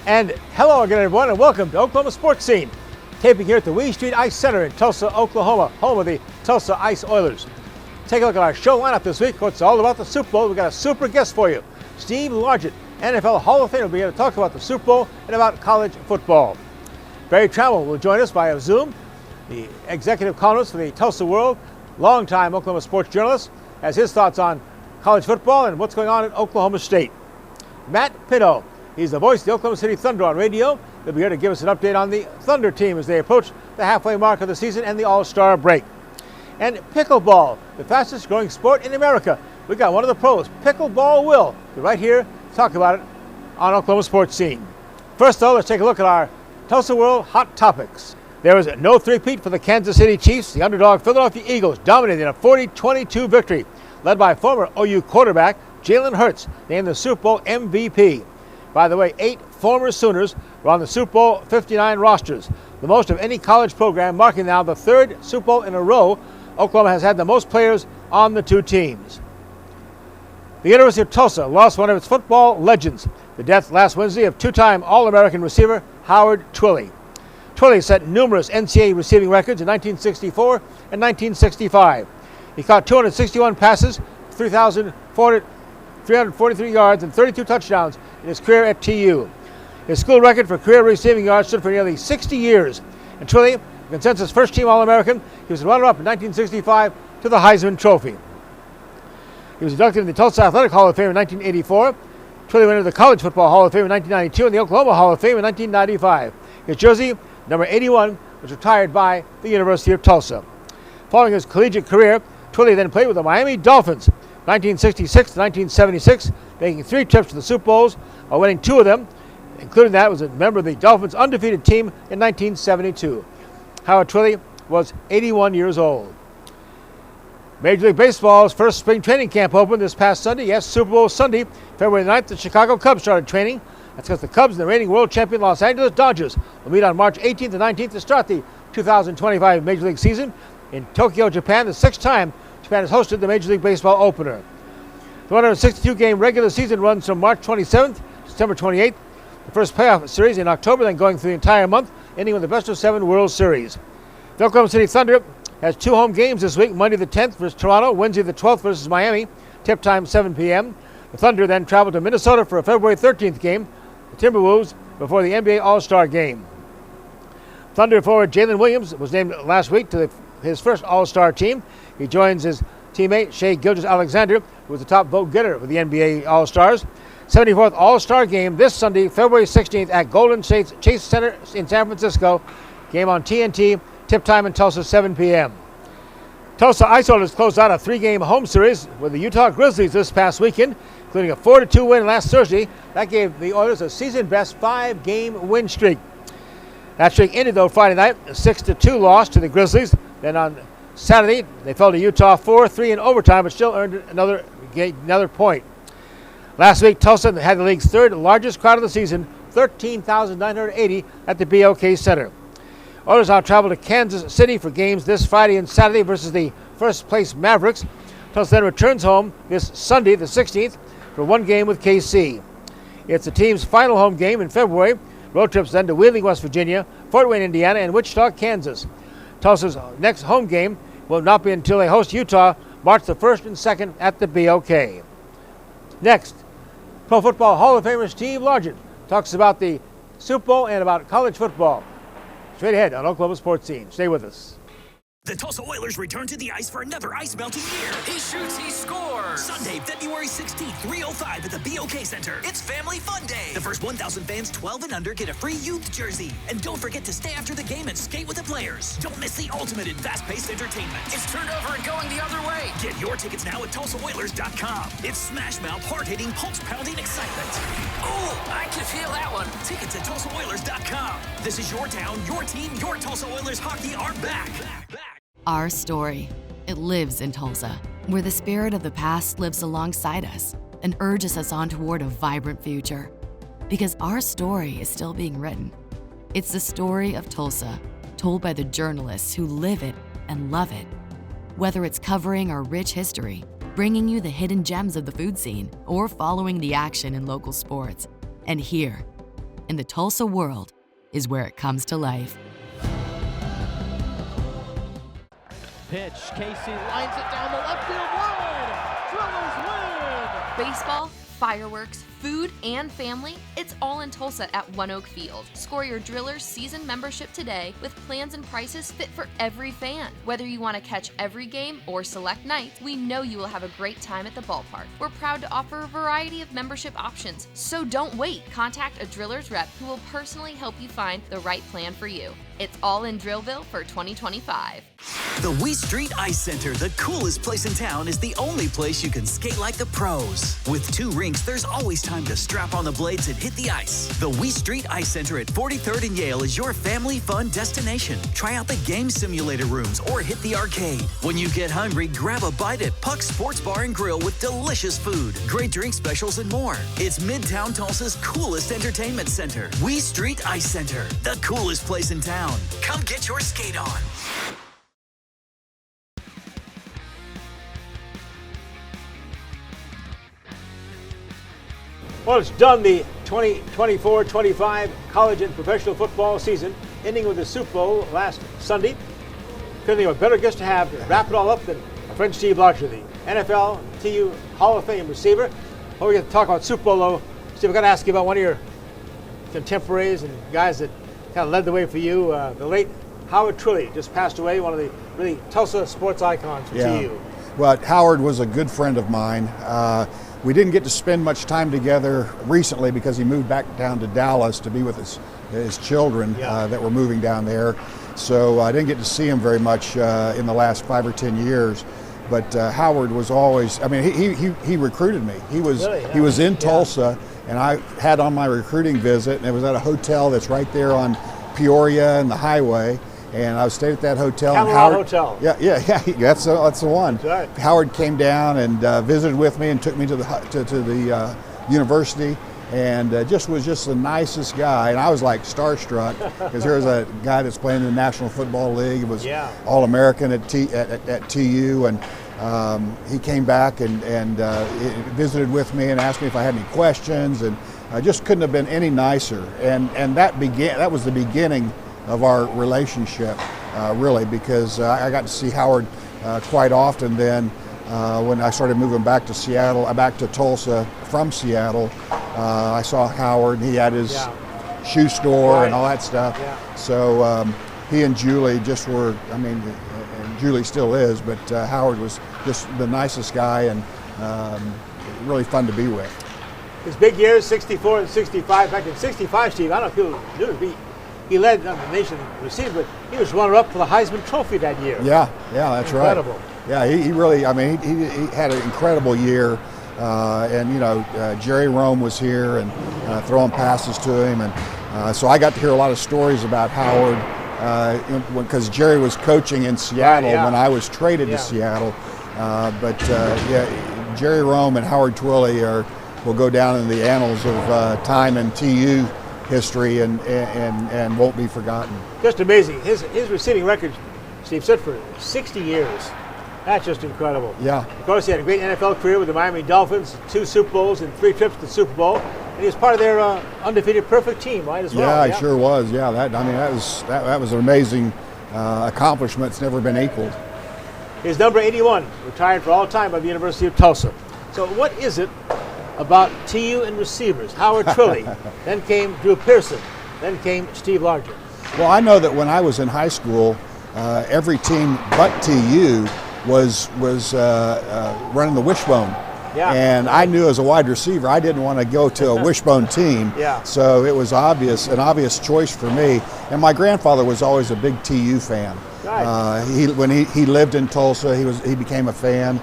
And hello again, everyone, and welcome to Oklahoma Sports Scene. Taping here at the Wee Street Ice Center in Tulsa, Oklahoma, home of the Tulsa Ice Oilers. Take a look at our show lineup this week. It's all about the Super Bowl. We've got a super guest for you. Steve Largent, NFL Hall of Famer, will be here to talk about the Super Bowl and about college football. Berry Tramel will join us via Zoom, the executive columnist for the Tulsa World, longtime Oklahoma sports journalist, has his thoughts on college football and what's going on at Oklahoma State. Matt Pinto, he's the voice of the Oklahoma City Thunder on radio. He'll be here to give us an update on the Thunder team as they approach the halfway mark of the season and the All-Star break. And pickleball, the fastest growing sport in America. We got one of the pros, Pickleball Will, be right here to talk about it on Oklahoma Sports Scene. First though, let's take a look at our Tulsa World Hot Topics. There was no three-peat for the Kansas City Chiefs. The underdog Philadelphia Eagles dominated in a 40-22 victory, led by former OU quarterback Jalen Hurts, named the Super Bowl MVP. By the way, 8 former Sooners were on the Super Bowl 59 rosters, the most of any college program, marking now the third Super Bowl in a row Oklahoma has had the most players on the two teams. The University of Tulsa lost one of its football legends, the death last Wednesday of two-time All-American receiver Howard Twilley. Twilley set numerous NCAA receiving records in 1964 and 1965. He caught 261 passes, 343 yards, and 32 touchdowns in his career at TU. His school record for career receiving yards stood for nearly 60 years. And Twilley, consensus first-team All-American, he was the runner-up in 1965 to the Heisman Trophy. He was inducted in the Tulsa Athletic Hall of Fame in 1984. Twilley entered the College Football Hall of Fame in 1992 and the Oklahoma Hall of Fame in 1995. His jersey, number 81, was retired by the University of Tulsa. Following his collegiate career, Twilley then played with the Miami Dolphins, 1966 to 1976, making 3 trips to the Super Bowls, while winning 2 of them, including that was a member of the Dolphins' undefeated team in 1972. Howard Twilley was 81 years old. Major League Baseball's first spring training camp opened this past Sunday. Yes, Super Bowl Sunday, February 9th, the Chicago Cubs started training. That's because the Cubs and the reigning world champion Los Angeles Dodgers will meet on March 18th and 19th to start the 2025 Major League season in Tokyo, Japan, the 6th time Japan has hosted the Major League Baseball opener. The 162-game regular season runs from March 27th to September 28th. The first playoff series in October, then going through the entire month, ending with the best-of-7 World Series. The Oklahoma City Thunder has 2 home games this week, Monday the 10th versus Toronto, Wednesday the 12th versus Miami, tip time 7 p.m. The Thunder then travel to Minnesota for a February 13th game, the Timberwolves before the NBA All-Star game. Thunder forward Jalen Williams was named last week to his first All-Star team. He joins his teammate Shai Gilgeous-Alexander, who was the top vote getter for the NBA All-Stars. 74th All-Star game this Sunday, February 16th at Golden State's Chase Center in San Francisco. Game on TNT, tip time in Tulsa, 7 p.m. Tulsa Ice Oilers closed out a 3-game home series with the Utah Grizzlies this past weekend, including a 4-2 win last Thursday. That gave the Oilers a season-best 5-game win streak. That streak ended, though, Friday night, a 6-2 loss to the Grizzlies. Then on Saturday, they fell to Utah 4-3 in overtime, but still earned another point. Last week, Tulsa had the league's 3rd largest crowd of the season, 13,980 at the BOK Center. Oilers now travel to Kansas City for games this Friday and Saturday versus the first-place Mavericks. Tulsa then returns home this Sunday, the 16th, for 1 game with KC. It's the team's final home game in February. Road trips then to Wheeling, West Virginia, Fort Wayne, Indiana, and Wichita, Kansas. Tulsa's next home game will not be until they host Utah March the 1st and 2nd at the BOK. Next, Pro Football Hall of Famer Steve Largent talks about the Super Bowl and about college football. Straight ahead on Oklahoma Sports Scene. Stay with us. The Tulsa Oilers return to the ice for another ice-melting year. He shoots, he scores! Sunday, February 16th, 3:05 at the BOK Center. It's Family Fun Day! The first 1,000 fans 12 and under get a free youth jersey. And don't forget to stay after the game and skate with the players. Don't miss the ultimate in fast-paced entertainment. It's turned over and going the other way! Get your tickets now at TulsaOilers.com. It's smash-mouth, hard-hitting, pulse-pounding excitement. Oh, I can feel that one! Tickets at TulsaOilers.com. This is your town, your team, your Tulsa Oilers hockey are back. Our story. It lives in Tulsa, where the spirit of the past lives alongside us and urges us on toward a vibrant future. Because our story is still being written. It's the story of Tulsa, told by the journalists who live it and love it. Whether it's covering our rich history, bringing you the hidden gems of the food scene, or following the action in local sports. And here, in the Tulsa world is where it comes to life. Pitch, Casey lines it down the left field line. Drillers win! Baseball, fireworks, food, and family, it's all in Tulsa at One Oak Field. Score your Drillers season membership today with plans and prices fit for every fan. Whether you want to catch every game or select nights, we know you will have a great time at the ballpark. We're proud to offer a variety of membership options, so don't wait. Contact a Drillers rep who will personally help you find the right plan for you. It's all in Drillville for 2025. The Wee Street Ice Center, the coolest place in town, is the only place you can skate like the pros. With 2 rinks, there's always time to strap on the blades and hit the ice. The Wee Street Ice Center at 43rd and Yale is your family fun destination. Try out the game simulator rooms or hit the arcade. When you get hungry, grab a bite at Puck's Sports Bar and Grill with delicious food, great drink specials, and more. It's Midtown Tulsa's coolest entertainment center. Wee Street Ice Center, the coolest place in town. Come get your skate on. Well, it's done, the 2024-25 college and professional football season, ending with the Super Bowl last Sunday. Couldn't think of a better guest to have to wrap it all up than our friend Steve Largent, the NFL TU Hall of Fame receiver. Before we get to talk about Super Bowl, though, Steve, I've got to ask you about one of your contemporaries and guys that kind of led the way for you. The late Howard Trilley just passed away, one of the really Tulsa sports icons for TU. Well, Howard was a good friend of mine. We didn't get to spend much time together recently because he moved back down to Dallas to be with his children that were moving down there. So I didn't get to see him very much in the last 5 or 10 years. But Howard was always, I mean, he recruited me. He was in Tulsa, and I had on my recruiting visit, and it was at a hotel that's right there on Peoria and the highway. And I stayed at that hotel. Howard Hotel. Yeah, that's the one. That's right. Howard came down and visited with me and took me to the university, and was just the nicest guy. And I was like starstruck because here's a guy that's playing in the National Football League. He was All-American at TU, and he came back and visited with me and asked me if I had any questions, and I just couldn't have been any nicer. And that was the beginning of our relationship, really, because I got to see Howard quite often then. When I started moving back to Seattle, back to Tulsa from Seattle, I saw Howard. He had his shoe store and all that stuff. So he and Julie just were, I mean, and Julie still is, but Howard was just the nicest guy and really fun to be with. His big years, 64 and 65. Back in 65, Steve, I don't know if people knew, he led the nation received, but he was runner-up for the Heisman Trophy that year. Yeah, that's incredible. Right. Yeah, he really, I mean, he had an incredible year. And, you know, Jerry Rome was here and throwing passes to him. And so I got to hear a lot of stories about Howard because Jerry was coaching in Seattle when I was traded to Seattle. But Jerry Rome and Howard Trilley will go down in the annals of time in TU history and won't be forgotten. Just amazing. His receiving record, Steve, said for 60 years. That's just incredible. Yeah. Of course, he had a great NFL career with the Miami Dolphins, 2 Super Bowls and 3 trips to the Super Bowl. And he was part of their undefeated perfect team, right, as well. Yeah, he sure was. Yeah, that was an amazing accomplishment. It's never been equaled. His number 81, retired for all time by the University of Tulsa. So what is it about TU and receivers? Howard Trilley, then came Drew Pearson, then came Steve Largent. Well, I know that when I was in high school, every team but TU was running the wishbone. And I knew as a wide receiver I didn't want to go to a wishbone team. So it was an obvious choice for me. And my grandfather was always a big TU fan. When he lived in Tulsa, he became a fan.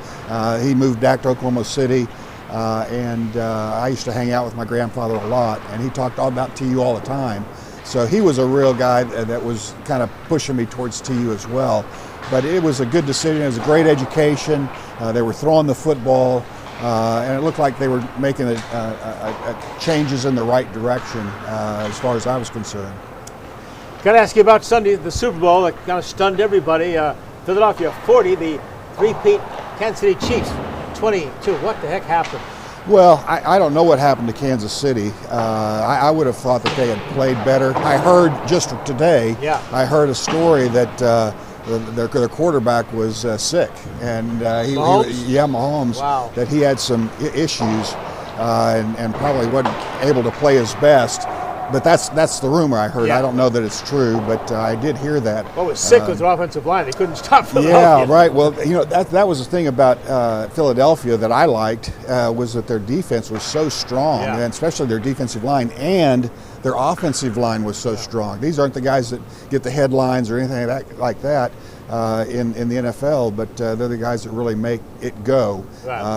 He moved back to Oklahoma City. And I used to hang out with my grandfather a lot, and he talked all about TU all the time. So he was a real guy that was kind of pushing me towards TU as well. But it was a good decision. It was a great education. They were throwing the football, and it looked like they were making changes in the right direction as far as I was concerned. Got to ask you about Sunday, the Super Bowl that kind of stunned everybody. Philadelphia 40, the three-peat Kansas City Chiefs 22. What the heck happened? Well, I don't know what happened to Kansas City. I would have thought that they had played better. I heard just today, I heard a story that their quarterback was sick, and Mahomes, wow. that he had some issues and probably wasn't able to play his best. But that's the rumor I heard. Yeah. I don't know that it's true, but I did hear that. What was sick was their offensive line. They couldn't stop Philadelphia. Yeah, right. Well, that was the thing about Philadelphia that I liked was that their defense was so strong, and especially their defensive line, and their offensive line was so strong. These aren't the guys that get the headlines or anything like that in the NFL, but they're the guys that really make it go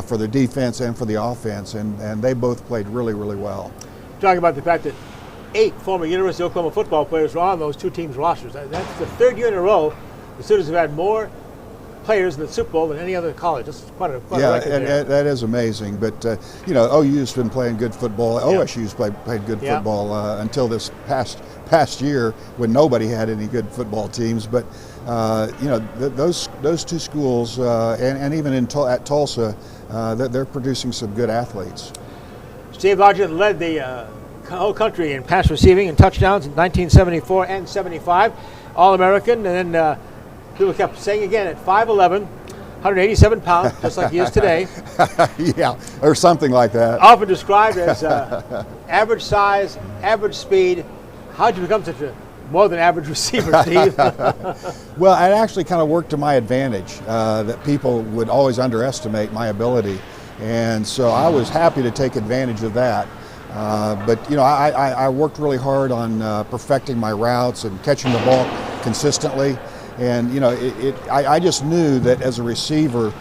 for the defense and for the offense, and they both played really, really well. Talking about the fact that 8 former University of Oklahoma football players were on those two teams' rosters. That's the 3rd year in a row the Sooners have had more players in the Super Bowl than any other college. That's quite a record there. That is amazing. But OU's been playing good football. OSU's played good football until this past year when nobody had any good football teams. But those two schools and even at Tulsa, they're producing some good athletes. Steve Largent led the whole country in pass receiving and touchdowns in 1974 and 75, All-American, and then people kept saying again at 5'11", 187 pounds, just like he is today. Yeah, or something like that. Often described as average size, average speed. How'd you become such a more than average receiver, Steve? Well, it actually kind of worked to my advantage, that people would always underestimate my ability, and so I was happy to take advantage of that. But I worked really hard on perfecting my routes and catching the ball consistently, and I just knew that as a receiver,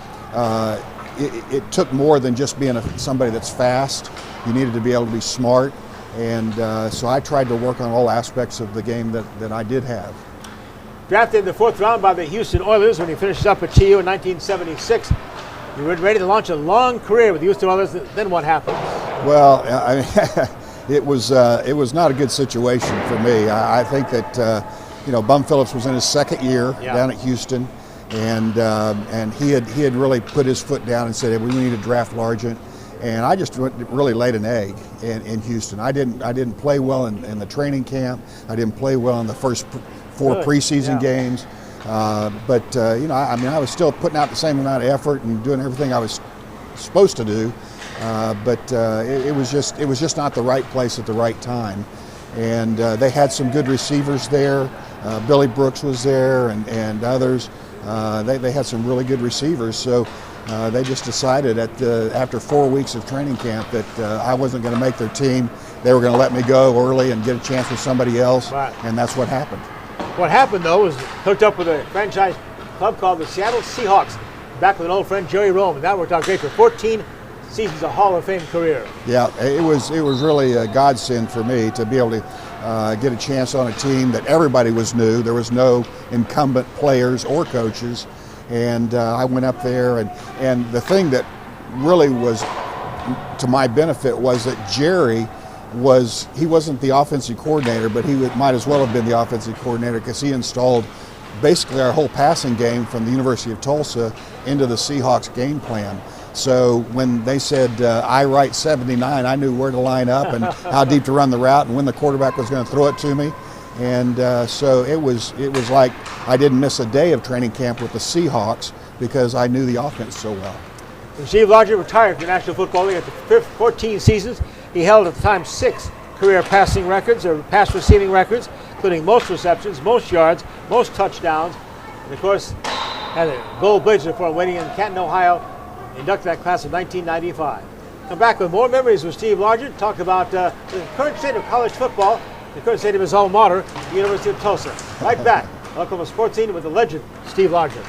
it took more than just being somebody that's fast. You needed to be able to be smart, and so I tried to work on all aspects of the game that I did have. Drafted in the 4th round by the Houston Oilers when he finished up at TU in 1976. You were ready to launch a long career with the Houston Oilers. Then what happened? Well, it was not a good situation for me. I think that Bum Phillips was in his 2nd year down at Houston, and he had really put his foot down and said, hey, we need to draft Largent. And I just really laid an egg in Houston. I didn't play well in the training camp. I didn't play well in the first 4 preseason games. But I was still putting out the same amount of effort and doing everything I was supposed to do. But it was just not the right place at the right time. And they had some good receivers there. Billy Brooks was there, and others. They had some really good receivers. So they just decided after 4 weeks of training camp that I wasn't going to make their team. They were going to let me go early and get a chance with somebody else, and that's what happened. What happened, though, was hooked up with a franchise club called the Seattle Seahawks, back with an old friend, Jerry Rome, and that worked out great for 14 seasons, a Hall of Fame career. Yeah, it was really a godsend for me to be able to get a chance on a team that everybody was new. There was no incumbent players or coaches, and I went up there, and the thing that really was to my benefit was that Jerry he wasn't the offensive coordinator, but he might as well have been the offensive coordinator because he installed basically our whole passing game from the University of Tulsa into the Seahawks game plan. So when they said I write 79, I knew where to line up and how deep to run the route and when the quarterback was going to throw it to me. And so it was like I didn't miss a day of training camp with the Seahawks because I knew the offense so well. When Steve Largent retired from the National Football League after 14 seasons, he held at the time 6 career passing records or pass receiving records, including most receptions, most yards, most touchdowns, and of course had a gold Blazer uniform waiting in Canton, Ohio, inducted that class of 1995. Come back with more memories with Steve Largent, talk about the current state of college football, the current state of his alma mater, the University of Tulsa. Right back, Oklahoma Sportscene with the legend, Steve Largent.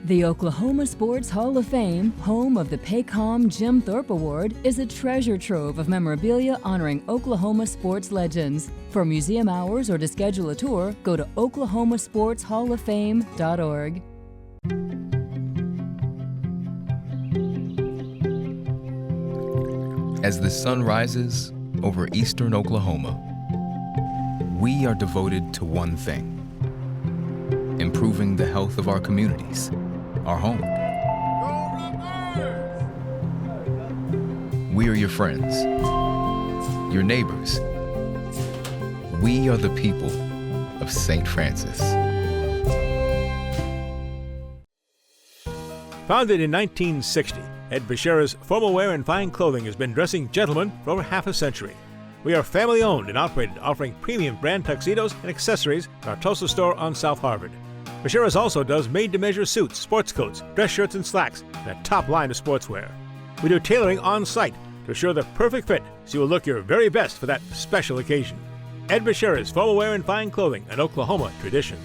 The Oklahoma Sports Hall of Fame, home of the Paycom Jim Thorpe Award, is a treasure trove of memorabilia honoring Oklahoma sports legends. For museum hours or to schedule a tour, go to oklahomasportshalloffame.org. As the sun rises over eastern Oklahoma, we are devoted to one thing: improving the health of our communities, our home. We are your friends, your neighbors. We are the people of St. Francis. Founded in 1960, Ed Bashira's Formal Wear and Fine Clothing has been dressing gentlemen for over half a century. We are family owned and operated, offering premium brand tuxedos and accessories in our Tulsa store on South Harvard. Bashira's also does made-to-measure suits, sports coats, dress shirts, and slacks, and a top line of sportswear. We do tailoring on-site to assure the perfect fit so you will look your very best for that special occasion. Ed Bashira's Formal Wear and Fine Clothing, an Oklahoma tradition.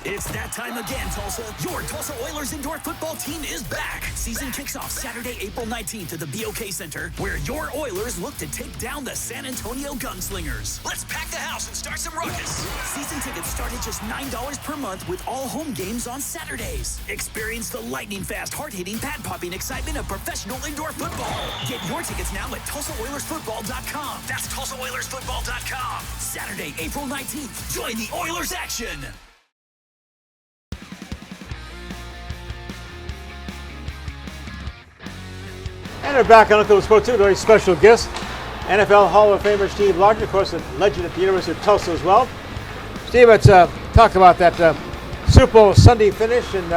It's that time again, Tulsa. Your Tulsa Oilers indoor football team is back. Season kicks off Saturday, April 19th at the BOK Center, where your Oilers look to take down the San Antonio Gunslingers. Let's pack the house and start some ruckus. Season tickets start at just $9 per month with all home games on Saturdays. Experience the lightning-fast, hard-hitting, pad-popping excitement of professional indoor football. Get your tickets now at TulsaOilersFootball.com. That's TulsaOilersFootball.com. Saturday, April 19th. Join the Oilers action. And we're back on Oklahoma Sports 2 with a very special guest, NFL Hall of Famer Steve Largent, of course, a legend at the University of Tulsa as well. Steve, let's talk about that Super Bowl Sunday finish, and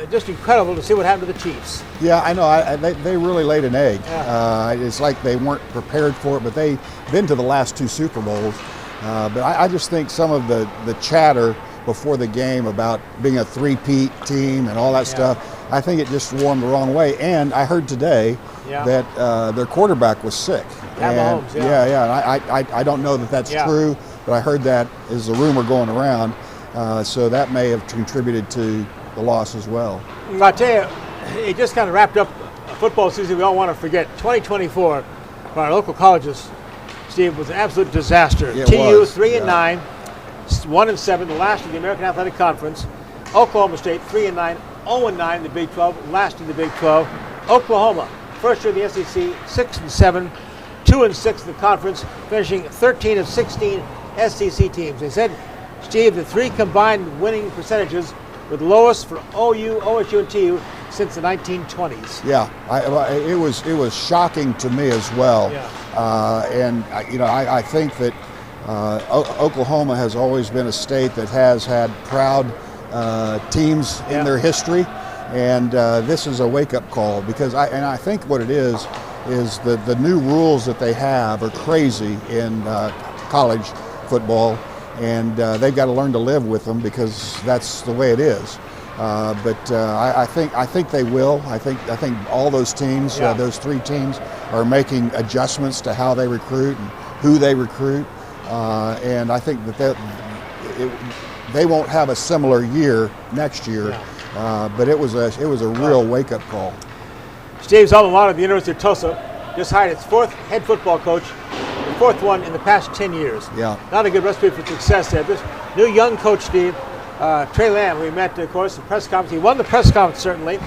just incredible to see what happened to the Chiefs. Yeah, I know. They really laid an egg. Yeah. It's like they weren't prepared for it, but they've been to the last two Super Bowls. But I just think some of the chatter before the game about being a three-peat team and all that stuff, I think it just warmed the wrong way. And I heard today that their quarterback was sick. And Mahomes, and I don't know that that's true, but I heard that is the rumor going around. So that may have contributed to the loss as well. I'll tell you, it just kind of wrapped up a football season we all want to forget. 2024 for our local colleges, Steve, was an absolute disaster. It TU was, 3-9, 1-7, the last in the American Athletic Conference. Oklahoma State 3-9, 0-9 in the Big 12, last in the Big 12. Oklahoma, first year in the SEC, 6-7, 2-6 in the conference, finishing 13 of 16 SEC teams. They said, Steve, the three combined winning percentages were the lowest for OU, OSU, and TU since the 1920s. Yeah, it was shocking to me as well. And I think that Oklahoma has always been a state that has had proud teams in their history, and this is a wake-up call, because I think what it is the new rules that they have are crazy in college football, and they've got to learn to live with them, because that's the way it is. But I think they will. I think all those teams, those three teams, are making adjustments to how they recruit and who they recruit, and I think that they won't have a similar year next year. But it was a real wake-up call. Steve's alma mater, the University of Tulsa, just hired its fourth head football coach, the fourth one in the past 10 years. Not a good recipe for success there. This new young coach, Steve, Trey Lamb, we met, of course, in the press conference. He won the press conference, certainly.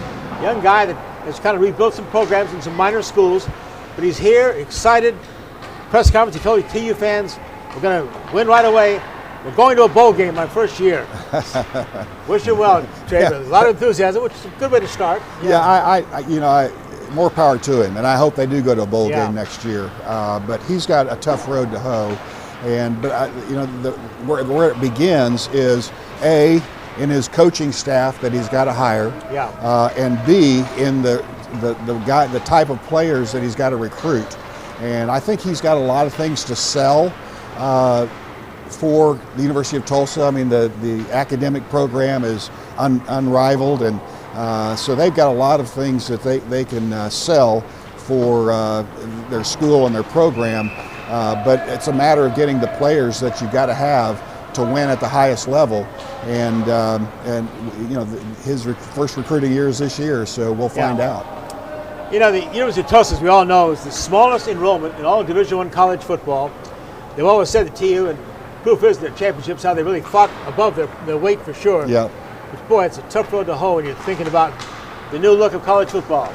Young guy that has kind of rebuilt some programs in some minor schools, but he's here, excited. Press conference, he told TU fans, we're going to win right away. We're going to a bowl game my first year. Wish you well, Trey. A lot of enthusiasm, which is a good way to start. I more power to him, and I hope they do go to a bowl game next year. But he's got a tough road to hoe, where it begins is A, in his coaching staff that he's got to hire, and B, in the type of players that he's got to recruit. And I think he's got a lot of things to sell for the University of Tulsa. I mean, the academic program is unrivaled, and so they've got a lot of things that they can sell for their school and their program. But it's a matter of getting the players that you've got to have to win at the highest level. And his first recruiting year is this year, so we'll find out. The University of Tulsa, as we all know, is the smallest enrollment in all Division I college football. They've always said that TU, and proof is their championships, how they really fought above their weight for sure. But boy, it's a tough road to hoe when you're thinking about the new look of college football.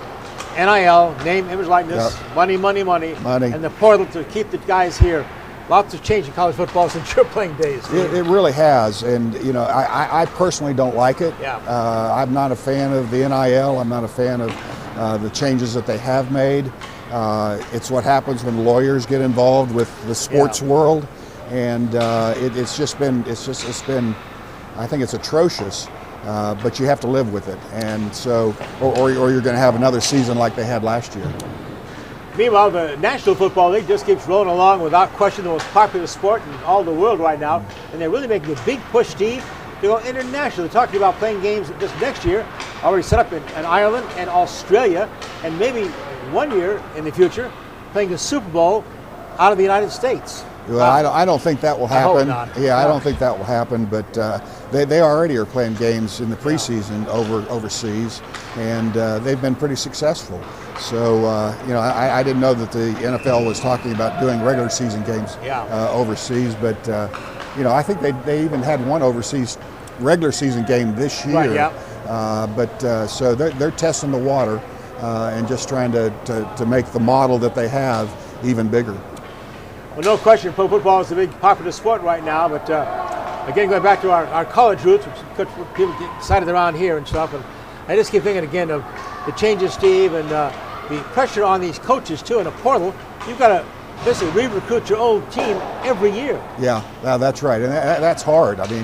NIL, name, image, likeness, money, and the portal to keep the guys here. Lots of change in college football since your playing days. It really has, and I personally don't like it. I'm not a fan of the NIL. I'm not a fan of the changes that they have made. It's what happens when lawyers get involved with the sports world, and it's been, I think it's atrocious, but you have to live with it, and so, or you're going to have another season like they had last year. Meanwhile, the National Football League just keeps rolling along without question the most popular sport in all the world right now, and they're really making a big push, Steve, to go international. They're talking about playing games this next year, already set up in Ireland and Australia, and maybe one year in the future, playing the Super Bowl out of the United States. Well, I don't think that will happen. I hope not. Yeah, I don't think that will happen, but they already are playing games in the preseason overseas, and they've been pretty successful. So, I didn't know that the NFL was talking about doing regular season games overseas, but, I think they even had one overseas regular season game this year. Right, yeah. So they're testing the water and just trying to make the model that they have even bigger. Well, no question, pro football is a big popular sport right now, but again, going back to our college roots, which people get excited around here and stuff, and I just keep thinking again of the changes, Steve, and the pressure on these coaches too in the portal. You've got to basically re-recruit your old team every year. Yeah, that's right, and that's hard. I mean,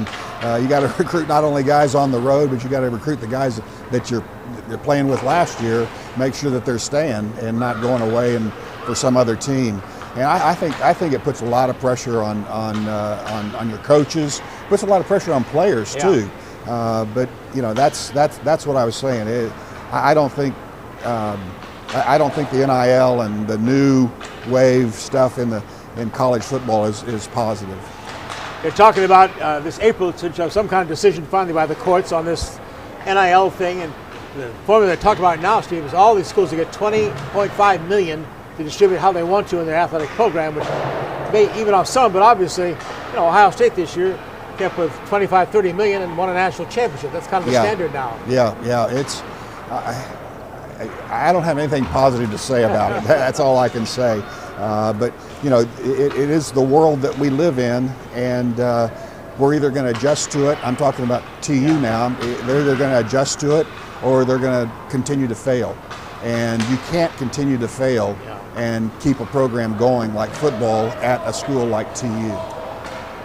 you got to recruit not only guys on the road, but you got to recruit the guys that you're playing with last year. Make sure that they're staying and not going away and for some other team. And I think it puts a lot of pressure on your coaches. Puts a lot of pressure on players too. But that's what I was saying. I don't think the NIL and the new wave stuff in college football is positive. They're talking about this April to some kind of decision finally by the courts on this NIL thing, and the formula they talked about now, Steve, is all these schools will get $20.5 million to distribute how they want to in their athletic program, which may even off some, but obviously, Ohio State this year kept with $25-30 million and won a national championship. That's kind of the standard now. Yeah. It's I don't have anything positive to say about it. That's all I can say. But it is the world that we live in, and we're either going to adjust to it. I'm talking about TU now. They're either going to adjust to it or they're going to continue to fail. And you can't continue to fail and keep a program going like football at a school like TU.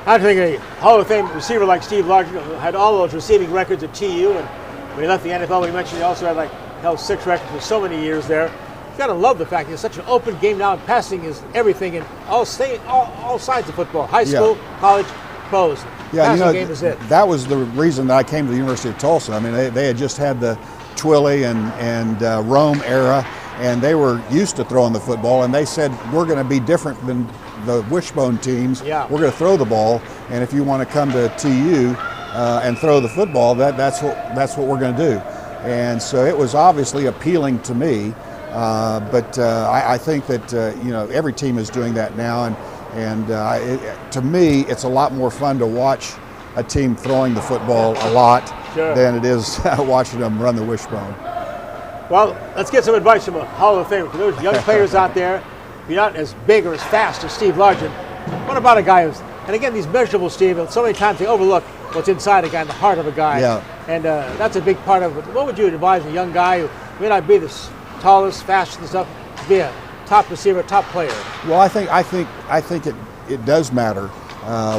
I think a Hall of Fame receiver like Steve Largent had all those receiving records at TU, and when he left the NFL, we mentioned he also had held 6 records for so many years there. You got to love the fact it's such an open game now, and passing is everything in all sides of football, high school, college, pros. Passing game is it. That was the reason that I came to the University of Tulsa. I mean, they had just had the Twilly and Rome era, and they were used to throwing the football, and they said, we're going to be different than the wishbone teams. We're going to throw the ball, and if you want to come to TU and throw the football, that's what we're going to do. And so it was obviously appealing to me, but I think that every team is doing that now, and to me, it's a lot more fun to watch a team throwing the football a lot than it is watching them run the wishbone. Well, let's get some advice from a Hall of Famer. For those young players out there, if you're not as big or as fast as Steve Largent, what about a guy who's, and again, these measurables, Steve, so many times they overlook what's inside a guy, in the heart of a guy. And that's a big part of it. What would you advise a young guy who may not be the tallest, fastest and stuff, to be a top receiver, top player? Well, I think it does matter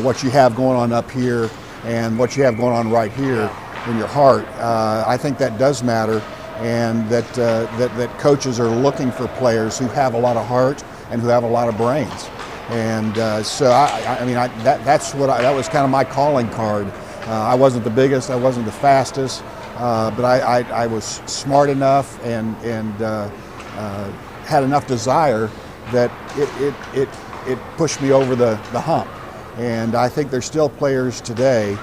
what you have going on up here and what you have going on right here in your heart. I think that does matter, and that coaches are looking for players who have a lot of heart and who have a lot of brains. And so that was kind of my calling card. I wasn't the biggest, I wasn't the fastest, but I was smart enough and had enough desire that it pushed me over the hump. And I think there's still players today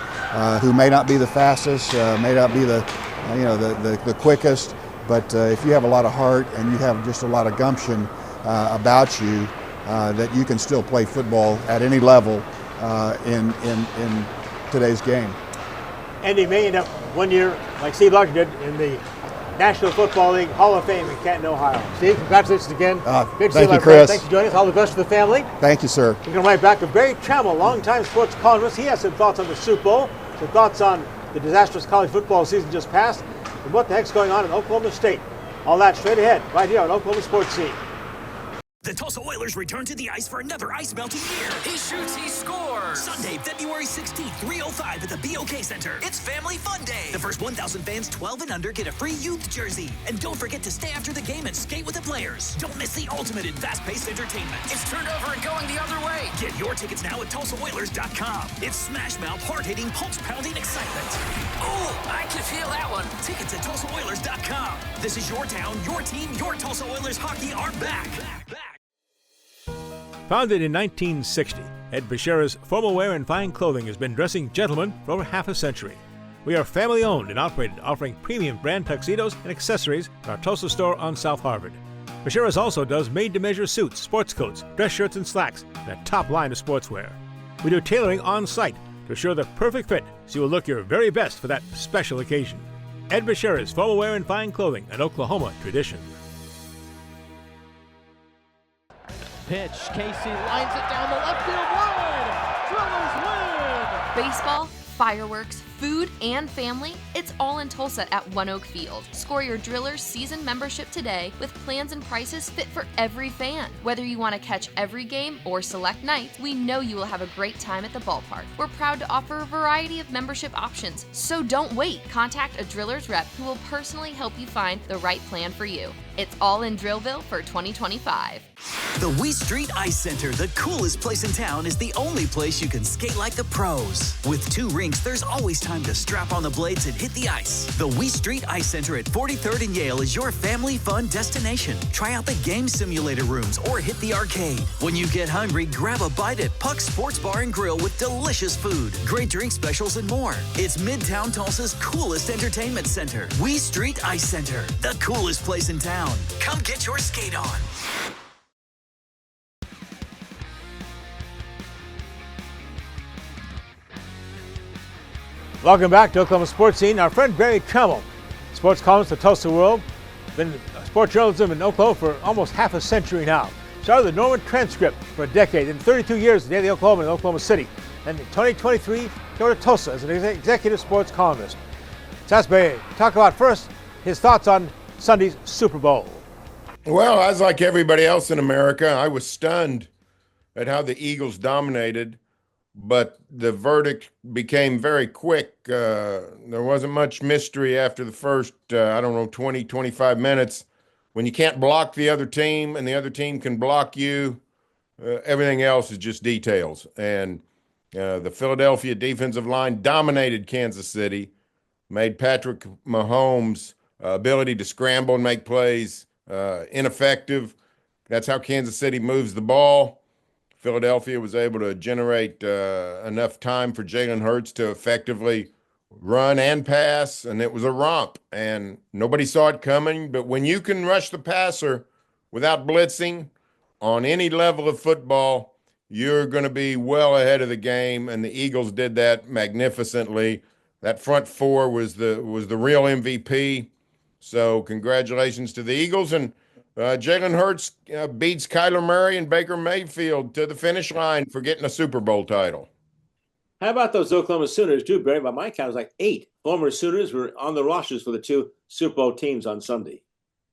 who may not be the fastest, may not be the quickest, but if you have a lot of heart and you have just a lot of gumption about you, that you can still play football at any level in today's game. And he may end up one year, like Steve Largent did, in the National Football League Hall of Fame in Canton, Ohio. Steve, congratulations again. Thank you, Chris. Thanks for joining us. All the best to the family. Tking you, sir. We're going to right back to Berry Tramel, longtime sports columnist. He has some thoughts on the Super Bowl, some thoughts on the disastrous college football season just passed, and what the heck's going on in Oklahoma State. All that straight ahead, right here on Oklahoma Sports Scene. The Tulsa Oilers return to the ice for another ice-melting year. He shoots, he scores. Sunday, February 16th, 3:05 at the BOK Center. It's Family Fun Day. The first 1,000 fans 12 and under get a free youth jersey. And don't forget to stay after the game and skate with the players. Don't miss the ultimate in fast-paced entertainment. It's turned over and going the other way. Get your tickets now at TulsaOilers.com. It's smash-mouth, hard-hitting, pulse-pounding excitement. Oh, I can feel that one. Tickets at TulsaOilers.com. This is your town, your team, your Tulsa Oilers hockey are back. Founded in 1960, Ed Bashira's formal wear and fine clothing has been dressing gentlemen for over half a century. We are family owned and operated, offering premium brand tuxedos and accessories in our Tulsa store on South Harvard. Bashira's also does made-to-measure suits, sports coats, dress shirts, and slacks, and a top line of sportswear. We do tailoring on site to assure the perfect fit so you will look your very best for that special occasion. Ed Bashira's formal wear and fine clothing, an Oklahoma tradition. Pitch, Casey lines it down the left field line. Drillers win! Baseball, fireworks, food, and family, it's all in Tulsa at One Oak Field. Score your Drillers season membership today with plans and prices fit for every fan. Whether you want to catch every game or select nights, we know you will have a great time at the ballpark. We're proud to offer a variety of membership options, so don't wait. Contact a Drillers rep who will personally help you find the right plan for you. It's all in Drillville for 2025. The Wee Street Ice Center, the coolest place in town, is the only place you can skate like the pros. With 2 rinks, there's always time to strap on the blades and hit the ice. The Wee Street Ice Center at 43rd and Yale is your family fun destination. Try out the game simulator rooms or hit the arcade. When you get hungry, grab a bite at Puck's Sports Bar and Grill with delicious food, great drink specials, and more. It's Midtown Tulsa's coolest entertainment center. Wee Street Ice Center, the coolest place in town. Come get your skate on. Welcome back to Oklahoma Sports Scene. Our friend Berry Tramel, sports columnist for Tulsa World, been in sports journalism in Oklahoma for almost half a century now. Started the Norman Transcript for a decade, and 32 years at the Daily Oklahoma in Oklahoma City. And in 2023, came to Tulsa as an executive sports columnist. So ask Berry to talk about first his thoughts on Sunday's Super Bowl. Well, as like everybody else in America, I was stunned at how the Eagles dominated, but the verdict became very quick. There wasn't much mystery after the first, 20, 25 minutes. When you can't block the other team and the other team can block you, everything else is just details. And the Philadelphia defensive line dominated Kansas City, made Patrick Mahomes' ability to scramble and make plays ineffective. That's how Kansas City moves the ball. Philadelphia was able to generate enough time for Jalen Hurts to effectively run and pass, and it was a romp. And nobody saw it coming. But when you can rush the passer without blitzing on any level of football, you're going to be well ahead of the game. And the Eagles did that magnificently. That front four was the real MVP. So congratulations to the Eagles. And Jalen Hurts beats Kyler Murray and Baker Mayfield to the finish line for getting a Super Bowl title. How about those Oklahoma Sooners, too, Barry? By my count, it was like 8 former Sooners were on the rosters for the 2 Super Bowl teams on Sunday.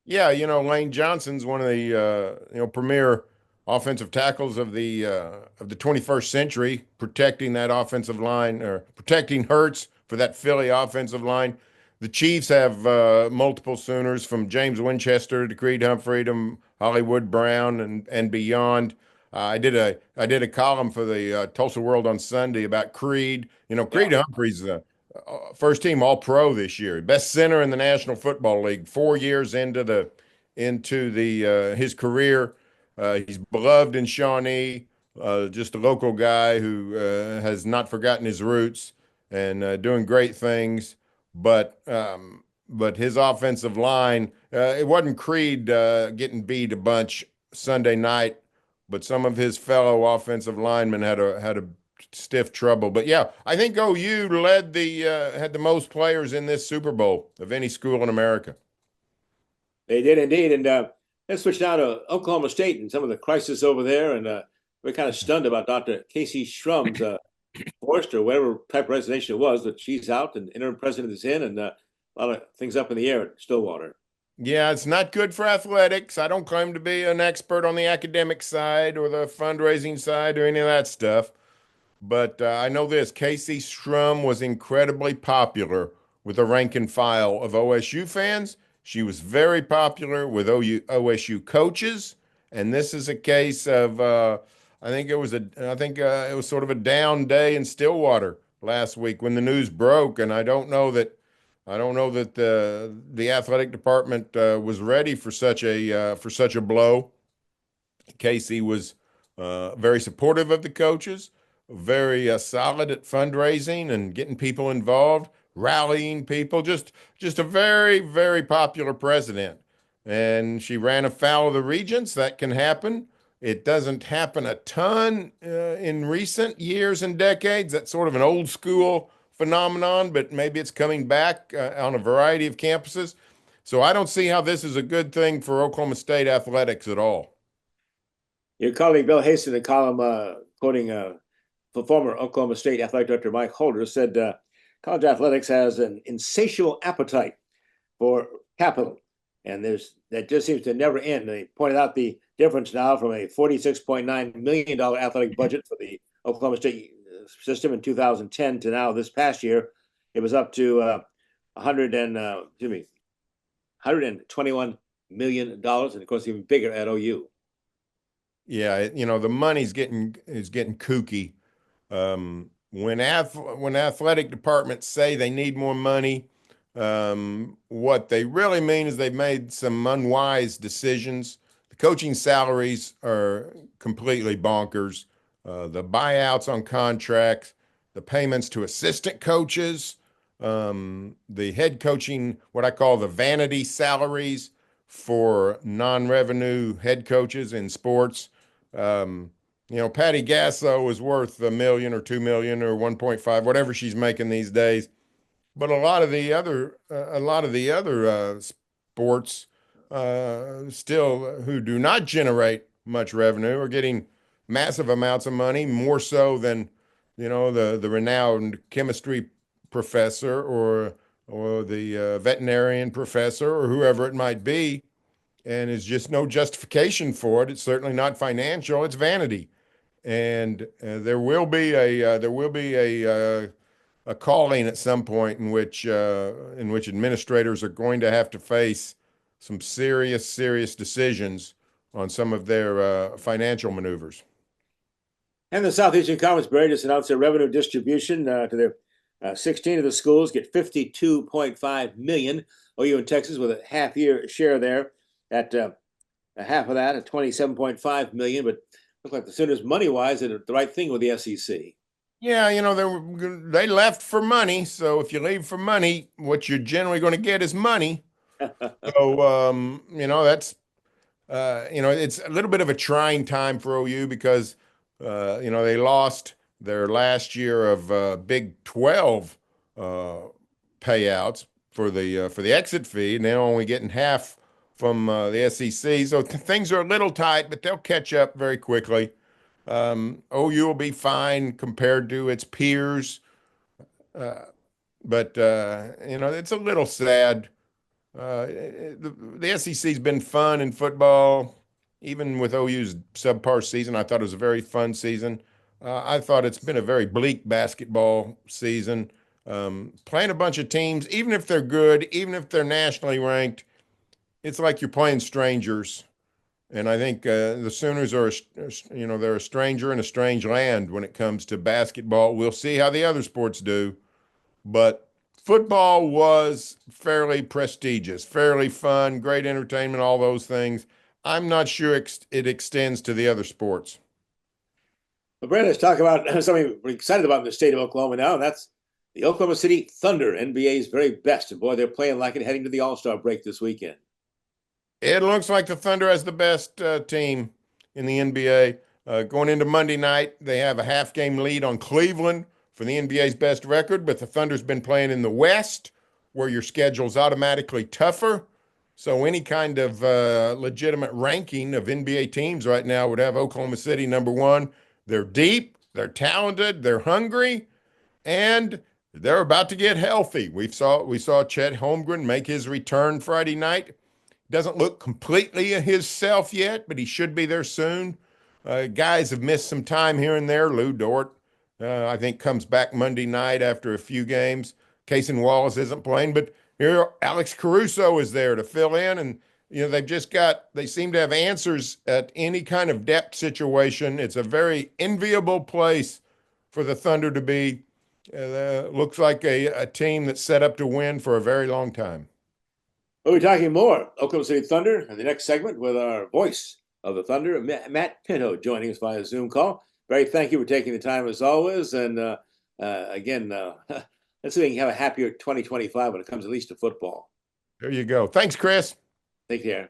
Yeah, Lane Johnson's one of the premier offensive tackles of the 21st century, protecting that offensive line, or protecting Hurts for that Philly offensive line. The Chiefs have multiple Sooners, from James Winchester to Creed Humphrey to Hollywood Brown and beyond. I did a column for the Tulsa World on Sunday about Creed. Creed Humphrey's the first team All-Pro this year, best center in the National Football League. 4 years into his career, he's beloved in Shawnee. Just a local guy who has not forgotten his roots and doing great things. But his offensive line, it wasn't Creed getting beat a bunch Sunday night, but some of his fellow offensive linemen had a stiff trouble. But yeah, I think OU had the most players in this Super Bowl of any school in America. They did indeed. And let's switch now to Oklahoma State and some of the crisis over there. And we're kind of stunned about Dr. Casey Shrum's forced, or whatever type of resignation it was, that she's out and interim president is in, and a lot of things up in the air at Stillwater. Yeah, it's not good for athletics. I don't claim to be an expert on the academic side or the fundraising side or any of that stuff. But I know this, Casey Shrum was incredibly popular with the rank and file of OSU fans. She was very popular with OSU coaches. And this is a case of, I think it was sort of a down day in Stillwater last week when the news broke. And I don't know that the athletic department was ready for such a blow. Casey was very supportive of the coaches, very solid at fundraising and getting people involved, rallying people. Just a very, very popular president. And she ran afoul of the regents. That can happen. It doesn't happen a ton in recent years and decades. That's sort of an old school phenomenon, but maybe it's coming back on a variety of campuses. So I don't see how this is a good thing for Oklahoma State athletics at all. Your colleague Bill Hasty in the column quoting former Oklahoma State athletic director Mike Holder said college athletics has an insatiable appetite for capital, and that just seems to never end. And they pointed out the difference now from a $46.9 million athletic budget for the Oklahoma State system in 2010 to now this past year, it was up to $121 million, and of course even bigger at OU. Yeah, the money's getting kooky. When athletic departments say they need more money, what they really mean is they've made some unwise decisions. The coaching salaries are completely bonkers. The buyouts on contracts, the payments to assistant coaches, the head coaching, what I call the vanity salaries for non-revenue head coaches in sports. Patty Gasso is worth $1 million or $2 million or 1.5, whatever she's making these days. But a lot of the other sports still who do not generate much revenue are getting massive amounts of money, more so than the renowned chemistry professor or the veterinarian professor or whoever it might be. And there's just no justification for it. It's certainly not financial. It's vanity, and there will be a calling at some point in which administrators are going to have to face some serious decisions on some of their financial maneuvers. And the Southeastern Conference, Berry, just announced their revenue distribution to their 16 of the schools get $52.5 million. OU and Texas with a half-year share there. At a half of that, at $27.5 million, but looks like the Sooners, money-wise, did the right thing with the SEC. Yeah, they left for money. So if you leave for money, what you're generally going to get is money. So that's it's a little bit of a trying time for OU because they lost their last year of Big 12 payouts for the exit fee, and they're only getting half from the SEC. So things are a little tight, but they'll catch up very quickly. OU will be fine compared to its peers. But it's a little sad. The SEC's been fun in football, even with OU's subpar season. I thought it was a very fun season. I thought it's been a very bleak basketball season. Playing a bunch of teams, even if they're good, even if they're nationally ranked, it's like you're playing strangers. And I think the Sooners are, they're a stranger in a strange land when it comes to basketball. We'll see how the other sports do. But football was fairly prestigious, fairly fun, great entertainment, all those things. I'm not sure it extends to the other sports. Well, Brandon, let's talk about something we're excited about in the state of Oklahoma now, and that's the Oklahoma City Thunder, NBA's very best. And boy, they're playing like it heading to the All-Star break this weekend. It looks like the Thunder has the best team in the NBA. Going into Monday night, they have a half-game lead on Cleveland for the NBA's best record, but the Thunder's been playing in the West, where your schedule's automatically tougher. So any kind of legitimate ranking of NBA teams right now would have Oklahoma City number one. They're deep, they're talented, they're hungry, and they're about to get healthy. We saw Chet Holmgren make his return Friday night. Doesn't look completely himself yet, but he should be there soon. Guys have missed some time here and there. Lou Dort, I think, comes back Monday night after a few games. Cason Wallace isn't playing, but here Alex Caruso is there to fill in, and they seem to have answers at any kind of depth situation. It's a very enviable place for the Thunder to be. Looks like a team that's set up to win for a very long time. We'll be talking more Oklahoma City Thunder in the next segment with our voice of the Thunder, Matt Pinto, joining us via Zoom call. Barry, thank you for taking the time as always. And again, let's see if we can have a happier 2025 when it comes at least to football. There you go. Thanks, Chris. Take care.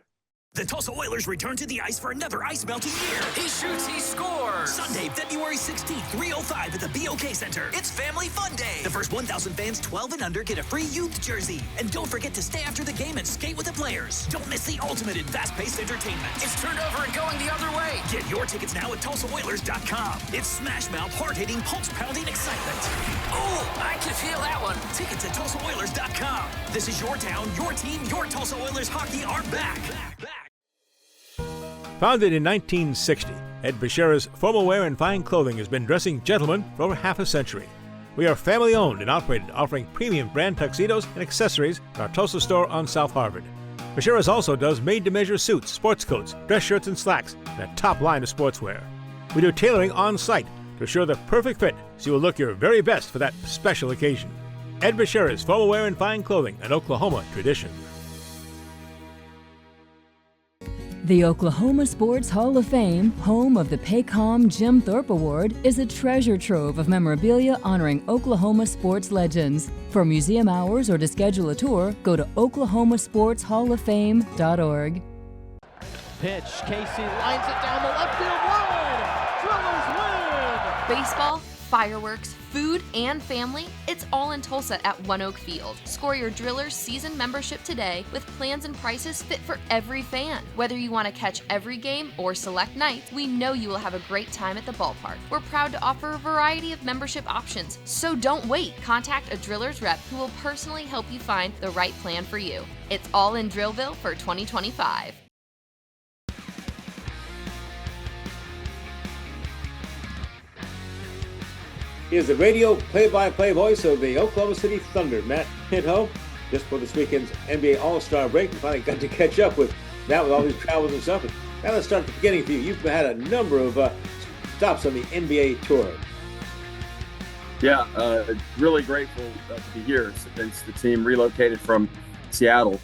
The Tulsa Oilers return to the ice for another ice-melting year. He shoots, he scores. Sunday, February 16th, 3:05 at the BOK Center. It's Family Fun Day. The first 1,000 fans 12 and under get a free youth jersey. And don't forget to stay after the game and skate with the players. Don't miss the ultimate in fast-paced entertainment. It's turned over and going the other way. Get your tickets now at TulsaOilers.com. It's smash-mouth, hard-hitting, pulse-pounding excitement. Oh, I can feel that one. Tickets at TulsaOilers.com. This is your town, your team, your Tulsa Oilers hockey are back. Founded in 1960, Ed Bashira's Formal Wear and Fine Clothing has been dressing gentlemen for over half a century. We are family-owned and operated, offering premium brand tuxedos and accessories at our Tulsa store on South Harvard. Bashira's also does made-to-measure suits, sports coats, dress shirts, and slacks, and a top line of sportswear. We do tailoring on-site to assure the perfect fit, so you will look your very best for that special occasion. Ed Bashira's Formal Wear and Fine Clothing, an Oklahoma tradition. The Oklahoma Sports Hall of Fame, home of the Paycom Jim Thorpe Award, is a treasure trove of memorabilia honoring Oklahoma sports legends. For museum hours or to schedule a tour, go to oklahomasportshalloffame.org. Pitch, Casey lines it down the left field line. Drillers win! Baseball, fireworks, food, and family, it's all in Tulsa at One Oak Field. Score your Drillers season membership today with plans and prices fit for every fan. Whether you want to catch every game or select nights, we know you will have a great time at the ballpark. We're proud to offer a variety of membership options, so don't wait. Contact a Drillers rep who will personally help you find the right plan for you. It's all in Drillville for 2025. He is the radio play-by-play voice of the Oklahoma City Thunder, Matt Pinto. Just for this weekend's NBA All-Star break, we finally got to catch up with Matt with all these travels and stuff. Now let's start at the beginning for you. You've had a number of stops on the NBA tour. Yeah, really grateful to be here since the team relocated from Seattle.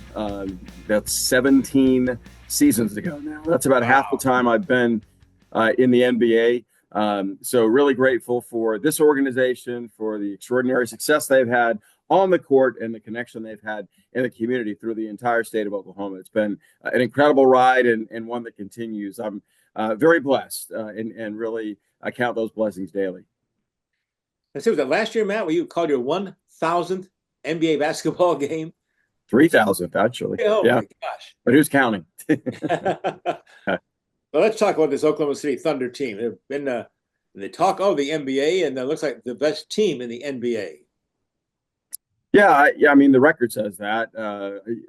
That's 17 seasons ago now. That's about half the time I've been in the NBA. So really grateful for this organization, for the extraordinary success they've had on the court and the connection they've had in the community through the entire state of Oklahoma. It's been an incredible ride and one that continues. I'm very blessed and really I count those blessings daily. Let's see, was that last year, Matt, where you called your 1,000th NBA basketball game? 3,000th, actually. Oh, yeah. My gosh. But who's counting? Well, let's talk about this Oklahoma City Thunder team. They've been the talk of the NBA, and it looks like the best team in the NBA. Yeah. I mean, the record says that.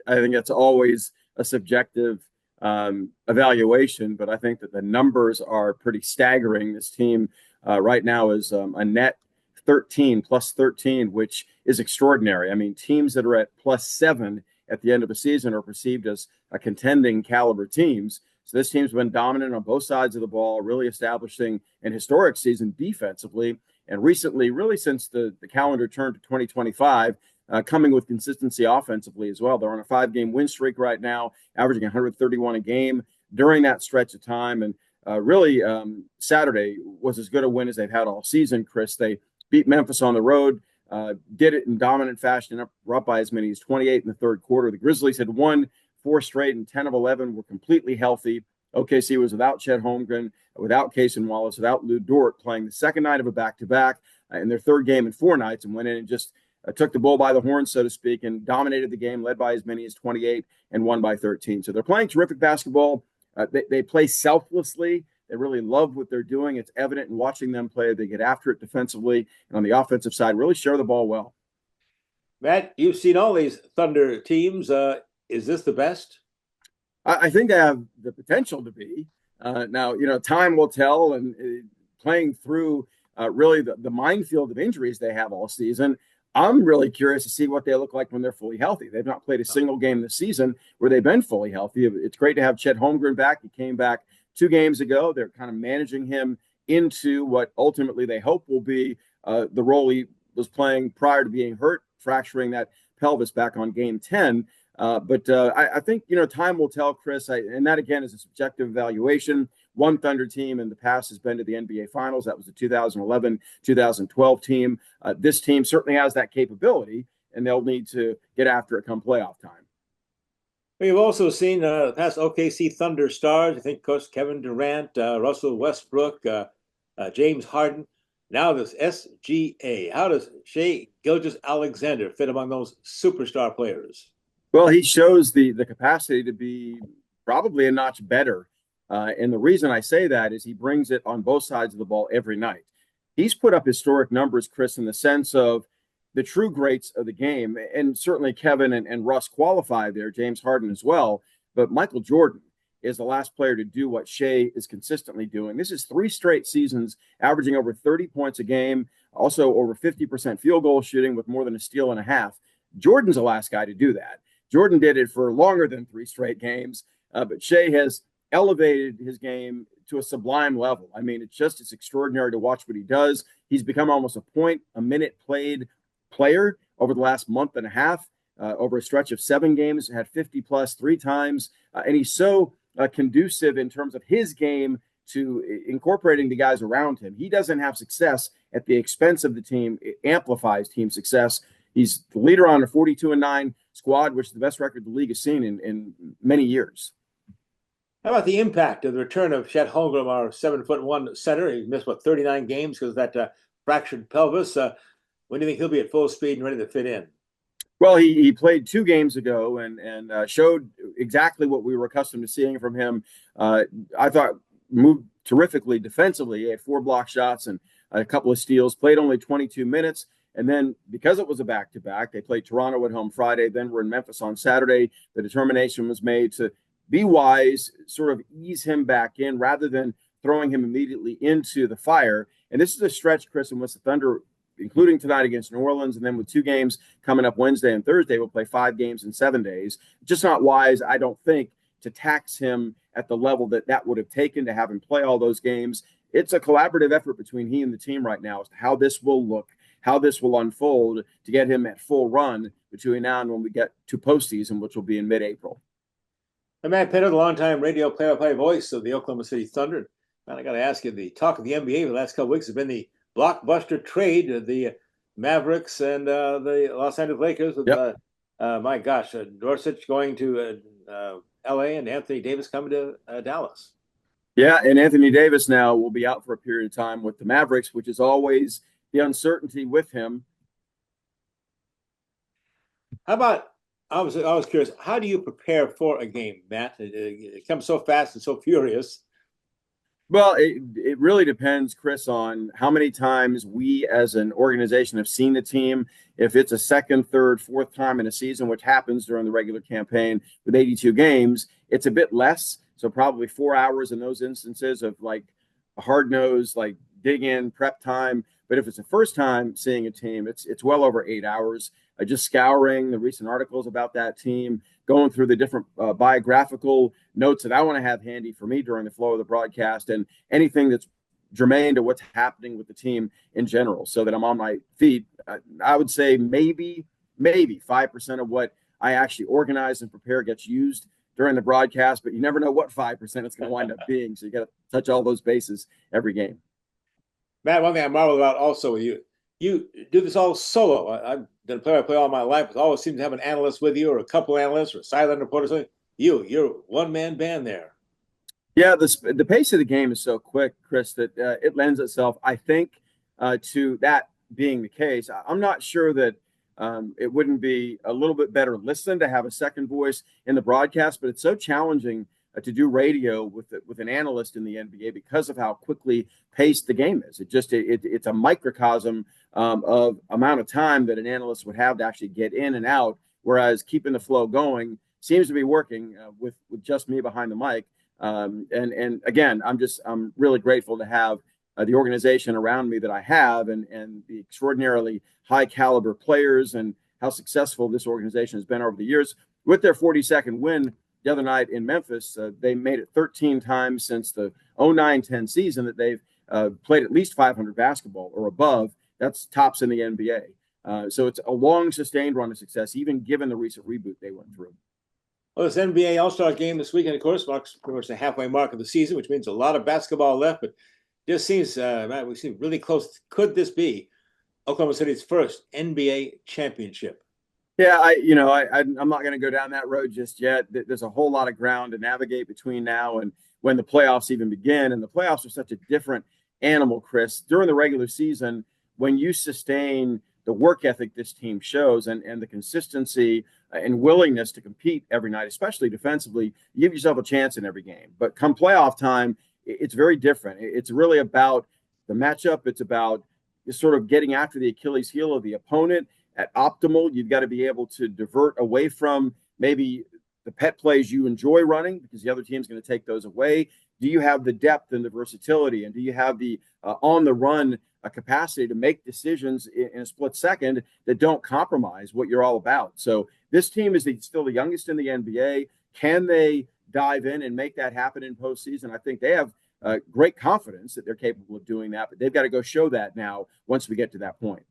I think it's always a subjective evaluation, but I think that the numbers are pretty staggering. This team right now is a net 13, plus 13, which is extraordinary. I mean, teams that are at plus 7 at the end of a season are perceived as a contending caliber teams. So this team's been dominant on both sides of the ball, really establishing an historic season defensively. And recently, really since the calendar turned to 2025, coming with consistency offensively as well. They're on a 5-game win streak right now, averaging 131 a game during that stretch of time. And really, Saturday was as good a win as they've had all season, Chris. They beat Memphis on the road, did it in dominant fashion, were up by as many as 28 in the third quarter. The Grizzlies had won 4 straight, and 10 of 11 were completely healthy. OKC was without Chet Holmgren, without Cason Wallace, without Lou Dort, playing the second night of a back-to-back in their third game in 4 nights, and went in and just took the bull by the horns, so to speak, and dominated the game, led by as many as 28 and won by 13. So they're playing terrific basketball. They play selflessly. They really love what they're doing. It's evident in watching them play. They get after it defensively, and on the offensive side, really share the ball well. Matt, you've seen all these Thunder teams. Is this the best? I think they have the potential to be. Now, time will tell, and playing through really the minefield of injuries they have all season, I'm really curious to see what they look like when they're fully healthy. They've not played a single game this season where they've been fully healthy. It's great to have Chet Holmgren back. He came back 2 games ago. They're kind of managing him into what ultimately they hope will be the role he was playing prior to being hurt, fracturing that pelvis back on game 10. But I think, time will tell, Chris. And that, again, is a subjective evaluation. One Thunder team in the past has been to the NBA Finals. That was the 2011-2012 team. This team certainly has that capability, and they'll need to get after it come playoff time. We've also seen past OKC Thunder stars. I think Coach Kevin Durant, Russell Westbrook, James Harden. Now this SGA. How does Shai Gilgeous-Alexander fit among those superstar players? Well, he shows the capacity to be probably a notch better. And the reason I say that is he brings it on both sides of the ball every night. He's put up historic numbers, Chris, in the sense of the true greats of the game. And certainly Kevin and Russ qualify there, James Harden as well. But Michael Jordan is the last player to do what Shai is consistently doing. This is 3 straight seasons, averaging over 30 points a game, also over 50% field goal shooting with more than a steal and a half. Jordan's the last guy to do that. Jordan did it for longer than 3 straight games, but Shai has elevated his game to a sublime level. I mean, it's extraordinary to watch what he does. He's become almost a point a minute played player over the last month and a half. Over a stretch of 7 games, had 50 plus 3 times, and he's so conducive in terms of his game to incorporating the guys around him. He doesn't have success at the expense of the team. It amplifies team success. He's the leader on a 42-9 squad, which is the best record the league has seen in many years. How about the impact of the return of Chet Holmgren, our 7'1" center? He missed 39 games because of that fractured pelvis. When do you think he'll be at full speed and ready to fit in? Well, he played 2 games ago and showed exactly what we were accustomed to seeing from him. I thought moved terrifically defensively. He had 4 block shots and a couple of steals. Played only 22 minutes. And then because it was a back-to-back, they played Toronto at home Friday, then we're in Memphis on Saturday. The determination was made to be wise, sort of ease him back in rather than throwing him immediately into the fire. And this is a stretch, Chris, in which the Thunder, including tonight against New Orleans, and then with 2 games coming up Wednesday and Thursday, we'll play 5 games in 7 days. Just not wise, I don't think, to tax him at the level that would have taken to have him play all those games. It's a collaborative effort between he and the team right now as to how this will look, how this will unfold to get him at full run between now and when we get to postseason, which will be in mid-April. And Matt Pinto, the longtime radio play-by-play voice of the Oklahoma City Thunder. And I got to ask you, the talk of the NBA the last couple of weeks has been the blockbuster trade of the Mavericks and the Los Angeles Lakers with, my gosh, Dorsett going to L.A. and Anthony Davis coming to Dallas. Yeah, and Anthony Davis now will be out for a period of time with the Mavericks, which is always the uncertainty with him. How about, I was curious, how do you prepare for a game, Matt? It comes so fast and so furious. Well, it really depends, Chris, on how many times we as an organization have seen the team. If it's a 2nd, 3rd, 4th time in a season, which happens during the regular campaign with 82 games, it's a bit less. So probably 4 hours in those instances of like a hard-nosed, like dig in, prep time. But if it's the first time seeing a team, it's well over 8 hours. Just scouring the recent articles about that team, going through the different biographical notes that I want to have handy for me during the flow of the broadcast, and anything that's germane to what's happening with the team in general, so that I'm on my feet. I would say maybe 5% of what I actually organize and prepare gets used during the broadcast, but you never know what 5% it's going to wind up being. So you got to touch all those bases every game. Matt, one thing I marvel about also with you do this all solo. I've done play-by-play all my life. It always seems to have an analyst with you, or a couple of analysts, or a sideline reporter or something. You're one-man band there. Yeah, the pace of the game is so quick, Chris, that it lends itself, I think, to that being the case. I'm not sure that it wouldn't be a little bit better listened to have a second voice in the broadcast, but it's so challenging to do radio with an analyst in the NBA because of how quickly paced the game is. It's a microcosm of amount of time that an analyst would have to actually get in and out, whereas keeping the flow going seems to be working with just me behind the mic. And again, I'm really grateful to have the organization around me that I have, and the extraordinarily high caliber players, and how successful this organization has been over the years. With their 42nd win the other night in Memphis, they made it 13 times since the 09-10 season that they've played at least 500 basketball or above. That's tops in the NBA. So it's a long, sustained run of success, even given the recent reboot they went through. Well, this NBA All-Star game this weekend, of course, marks pretty much the halfway mark of the season, which means a lot of basketball left, but just seems, Matt, we seem really close. Could this be Oklahoma City's first NBA championship? Yeah, I'm not going to go down that road just yet. There's a whole lot of ground to navigate between now and when the playoffs even begin. And the playoffs are such a different animal, Chris. During the regular season, when you sustain the work ethic this team shows, and the consistency and willingness to compete every night, especially defensively, you give yourself a chance in every game. But come playoff time, it's very different. It's really about the matchup. It's about just sort of getting after the Achilles heel of the opponent. At optimal, you've got to be able to divert away from maybe the pet plays you enjoy running, because the other team's going to take those away. Do you have the depth and the versatility? And do you have the on-the-run capacity to make decisions in a split second that don't compromise what you're all about? So this team is still the youngest in the NBA. Can they dive in and make that happen in postseason? I think they have great confidence that they're capable of doing that, but they've got to go show that now once we get to that point.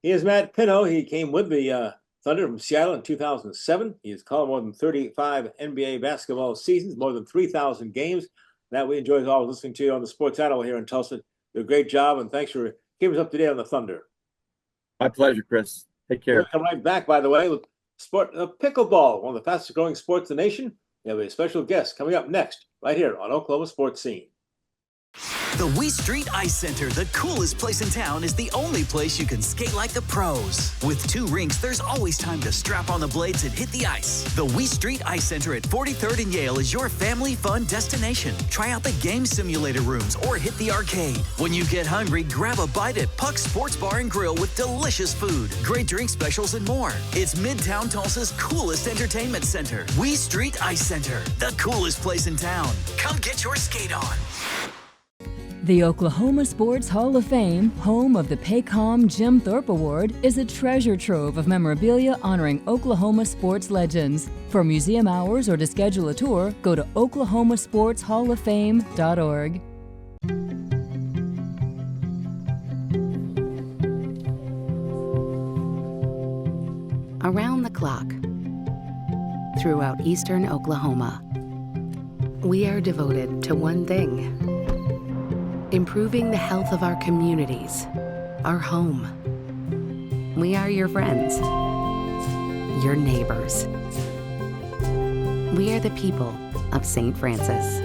He is Matt Pinto. He came with the Thunder from Seattle in 2007. He has called more than 35 NBA basketball seasons, more than 3,000 games. That we enjoy all listening to you on the Sports Animal here in Tulsa. Do a great job, and thanks for keeping us up to date on the Thunder. My pleasure, Chris. Take care. We'll come right back, by the way, with pickleball, one of the fastest growing sports in the nation. We have a special guest coming up next, right here on Oklahoma Sports Scene. The Wee Street Ice Center, the coolest place in town, is the only place you can skate like the pros. With 2 rinks, there's always time to strap on the blades and hit the ice. The Wee Street Ice Center at 43rd and Yale is your family fun destination. Try out the game simulator rooms or hit the arcade. When you get hungry, grab a bite at Puck's Sports Bar and Grill with delicious food, great drink specials, and more. It's Midtown Tulsa's coolest entertainment center. Wee Street Ice Center, the coolest place in town. Come get your skate on. The Oklahoma Sports Hall of Fame, home of the Paycom Jim Thorpe Award, is a treasure trove of memorabilia honoring Oklahoma sports legends. For museum hours or to schedule a tour, go to oklahomasportshalloffame.org. Around the clock, throughout eastern Oklahoma, we are devoted to one thing: improving the health of our communities, our home. We are your friends, your neighbors. We are the people of St. Francis.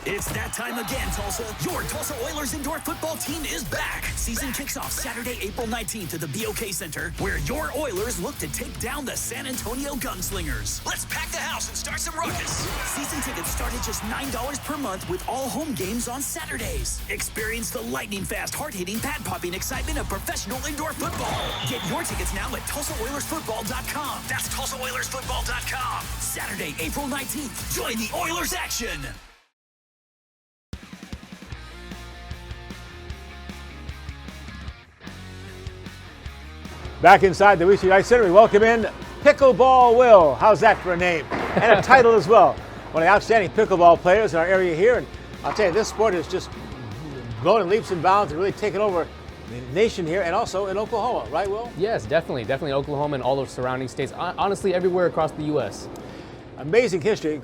It's that time again, Tulsa. Your Tulsa Oilers indoor football team is back. Season kicks off Saturday, April 19th at the BOK Center, where your Oilers look to take down the San Antonio Gunslingers. Let's pack the house and start some ruckus. Season tickets start at just $9 per month with all home games on Saturdays. Experience the lightning-fast, hard-hitting, pad-popping excitement of professional indoor football. Get your tickets now at TulsaOilersFootball.com. That's TulsaOilersFootball.com. Saturday, April 19th. Join the Oilers action. Back inside the Wee Street Ice Center, we welcome in Pickleball Will. How's that for a name? And a title as well. One of the outstanding pickleball players in our area here. And I'll tell you, this sport is just growing in leaps and bounds and really taking over the nation here and also in Oklahoma. Right, Will? Yes, definitely. Definitely Oklahoma and all those surrounding states. Honestly, everywhere across the U.S. Amazing history. It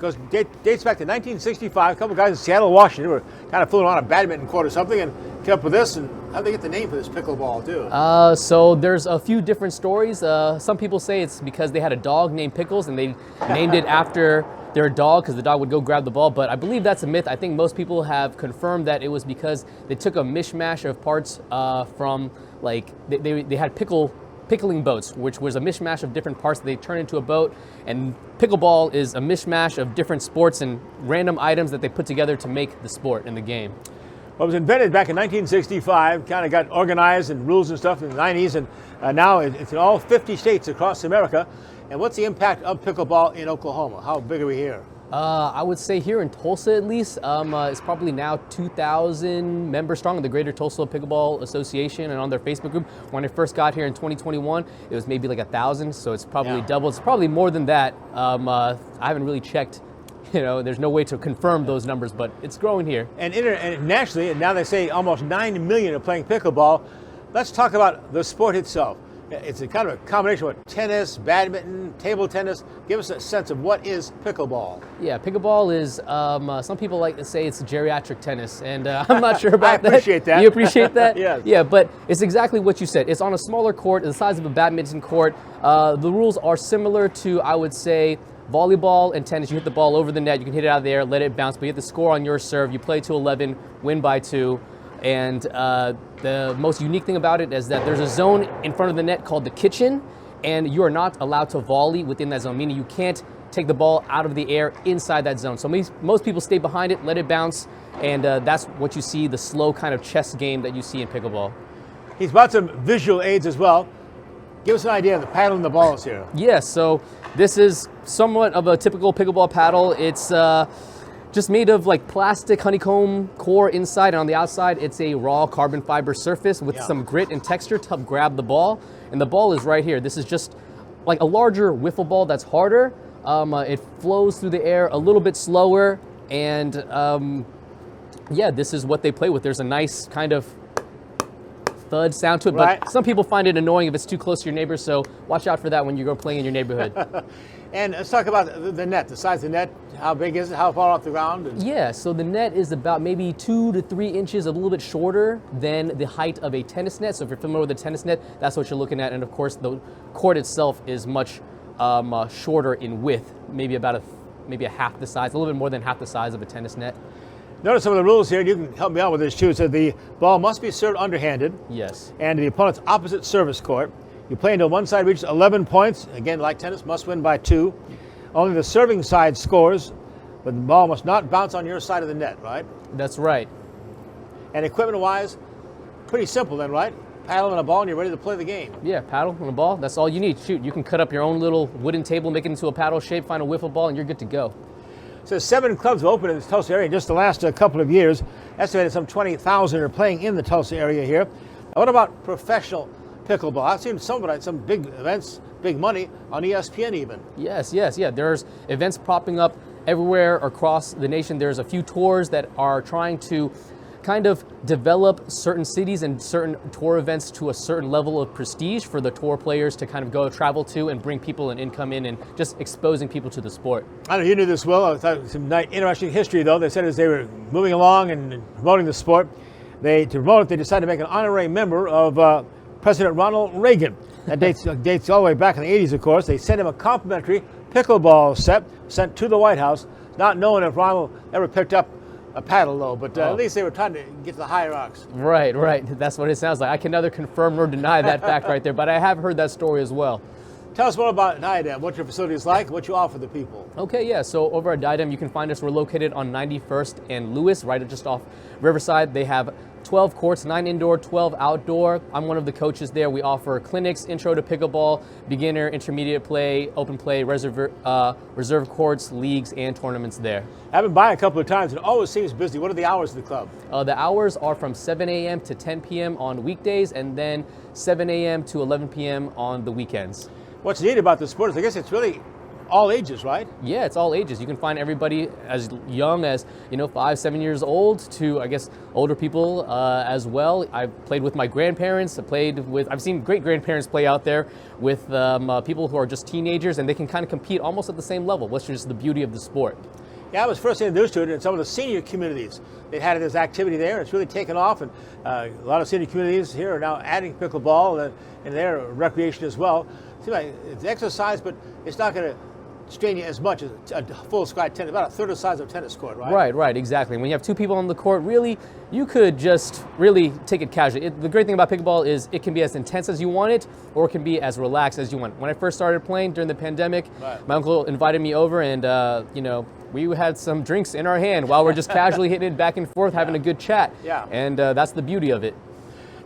dates back to 1965. A couple guys in Seattle, Washington were kind of fooling around a badminton court or something and came up with this. And how'd they get the name for this pickleball, too? So there's a few different stories. Some people say it's because they had a dog named Pickles and they named it after their dog because the dog would go grab the ball. But I believe that's a myth. I think most people have confirmed that it was because they took a mishmash of parts from, like, they had pickling boats, which was a mishmash of different parts that they turned into a boat. And pickleball is a mishmash of different sports and random items that they put together to make the sport in the game. Well, it was invented back in 1965, kind of got organized and rules and stuff in the 90s, and now it's in all 50 states across America. And what's the impact of pickleball in Oklahoma? How big are we here? I would say here in Tulsa at least, it's probably now 2,000 members strong in the Greater Tulsa Pickleball Association and on their Facebook group. When I first got here in 2021, it was maybe like 1,000, so it's probably doubled. It's probably more than that. I haven't really checked. You know, there's no way to confirm those numbers, but it's growing here. And nationally, and now they say almost 9 million are playing pickleball. Let's talk about the sport itself. It's a kind of a combination of tennis, badminton, table tennis. Give us a sense of what is pickleball. Yeah, pickleball is, some people like to say it's geriatric tennis, and I'm not sure about that. I appreciate that. You appreciate that? Yes. Yeah, but it's exactly what you said. It's on a smaller court, the size of a badminton court. The rules are similar to, I would say, volleyball and tennis. You hit the ball over the net, you can hit it out of the air, let it bounce, but you have to score on your serve. You play to 11, win by 2. And the most unique thing about it is that there's a zone in front of the net called the kitchen, and you are not allowed to volley within that zone, meaning you can't take the ball out of the air inside that zone. So most people stay behind it, let it bounce, and that's what you see, the slow kind of chess game that you see in pickleball. He's brought some visual aids as well. Give us an idea of the paddle and the balls here. Yes, so this is somewhat of a typical pickleball paddle. It's just made of like plastic honeycomb core inside, and on the outside it's a raw carbon fiber surface with some grit and texture to help grab the ball. And the ball is right here. This is just like a larger wiffle ball that's harder. It flows through the air a little bit slower, and yeah, this is what they play with. There's a nice kind of thud sound to it, but some people find it annoying if it's too close to your neighbors, so watch out for that when you go playing in your neighborhood. And let's talk about the net, the size of the net. How big is it? How far off the ground? Yeah, so the net is about maybe 2 to 3 inches, a little bit shorter than the height of a tennis net. So if you're familiar with a tennis net, that's what you're looking at. And of course, the court itself is much shorter in width, maybe about maybe a half the size, a little bit more than half the size of a tennis net. Notice some of the rules here, and you can help me out with this too. So the ball must be served underhanded. Yes. And the opponent's opposite service court. You play until one side reaches 11 points. Again, like tennis, must win by 2. Only the serving side scores, but the ball must not bounce on your side of the net, right? That's right. And equipment-wise, pretty simple then, right? Paddle and a ball, and you're ready to play the game. Yeah, paddle and a ball, that's all you need. Shoot, you can cut up your own little wooden table, make it into a paddle shape, find a wiffle ball, and you're good to go. So 7 clubs have opened in the Tulsa area in just the last couple of years. Estimated some 20,000 are playing in the Tulsa area here. Now, what about professional pickleball? I've seen some big events, big money on ESPN even. Yes. There's events popping up everywhere across the nation. There's a few tours that are trying to kind of develop certain cities and certain tour events to a certain level of prestige for the tour players to kind of go travel to and bring people and income in and just exposing people to the sport. I know you knew this well. I thought it was some interesting history though. They said as they were moving along and promoting the sport, to promote it, they decided to make an honorary member of President Ronald Reagan. That dates all the way back in the 80s, of course. They sent him a complimentary pickleball set sent to the White House, not knowing if Ronald ever picked up a paddle, though. But at least they were trying to get to the hierarchs. Right. That's what it sounds like. I can neither confirm nor deny that fact right there, but I have heard that story as well. Tell us more about Diadem, what your facility is like, what you offer the people. Okay, yeah. So over at Diadem, you can find us. We're located on 91st and Lewis, right just off Riverside. They have 12 courts, 9 indoor, 12 outdoor. I'm one of the coaches there. We offer clinics, intro to pickleball, beginner, intermediate play, open play, reserve courts, leagues, and tournaments there. I've been by a couple of times. It always seems busy. What are the hours of the club? The hours are from 7 a.m. to 10 p.m. on weekdays, and then 7 a.m. to 11 p.m. on the weekends. What's neat about the sport is I guess it's really all ages, right? Yeah, it's all ages. You can find everybody as young as 5, 7 years old to I guess older people as well. I've played with my grandparents. I've seen great grandparents play out there with people who are just teenagers, and they can kind of compete almost at the same level, which is the beauty of the sport. Yeah, I was first introduced to it in some of the senior communities. They had this activity there, and it's really taken off, and a lot of senior communities here are now adding pickleball in their recreation as well. Seems like it's exercise, but it's not going to strain you as much as a full-size tennis, about a third the size of a tennis court, right? Right, exactly. When you have two people on the court, really, you could just really take it casually. The great thing about pickleball is it can be as intense as you want it, or it can be as relaxed as you want. When I first started playing during the pandemic, my uncle invited me over, and you know, we had some drinks in our hand while we're just casually hitting it back and forth, having a good chat. Yeah. And that's the beauty of it.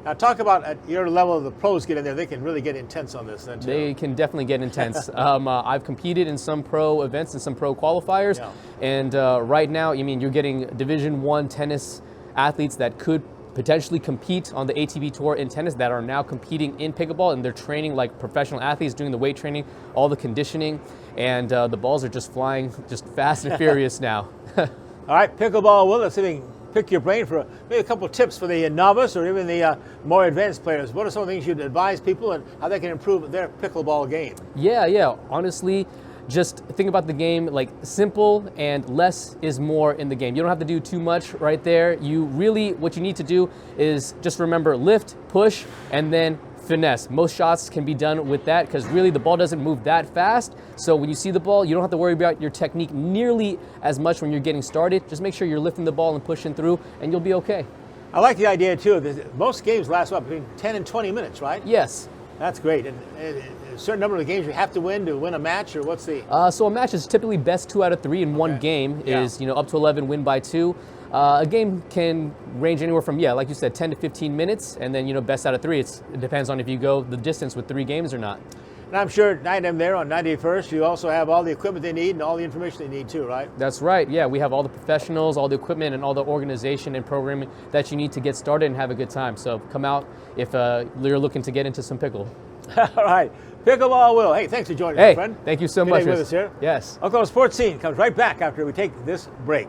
Now talk about at your level, the pros get in there. They can really get intense on this then too. They can definitely get intense. I've competed in some pro events and some pro qualifiers, and right now, I mean, you're getting Division I tennis athletes that could potentially compete on the ATP Tour in tennis that are now competing in pickleball, and they're training like professional athletes, doing the weight training, all the conditioning, and the balls are just flying just fast and furious now. All right, pickleball, Will, let's see if we can pick your brain for maybe a couple of tips for the novice or even the more advanced players. What are some of the things you'd advise people and how they can improve their pickleball game? Yeah. Honestly, just think about the game like simple, and less is more in the game. You don't have to do too much right there. You really, what you need to do is just remember lift, push, and then finesse. Most shots can be done with that because really the ball doesn't move that fast. So when you see the ball, you don't have to worry about your technique nearly as much when you're getting started. Just make sure you're lifting the ball and pushing through, and you'll be okay. I like the idea too. Most games last between 10 and 20 minutes, right? Yes. That's great. And a certain number of games you have to win a match, or what's the? So a match is typically best 2 out of 3, and one game is up to 11, win by 2. A game can range anywhere from, like you said, 10 to 15 minutes, and then, best out of 3. It depends on if you go the distance with 3 games or not. And I'm sure at NIDM there on 91st, you also have all the equipment they need and all the information they need too, right? That's right. Yeah, we have all the professionals, all the equipment, and all the organization and programming that you need to get started and have a good time. So come out if you're looking to get into some pickle. All right. Pickleball Will. Hey, thanks for joining us, my friend. Thank you so much. With us here. Yes. Oklahoma Sports Scene comes right back after we take this break.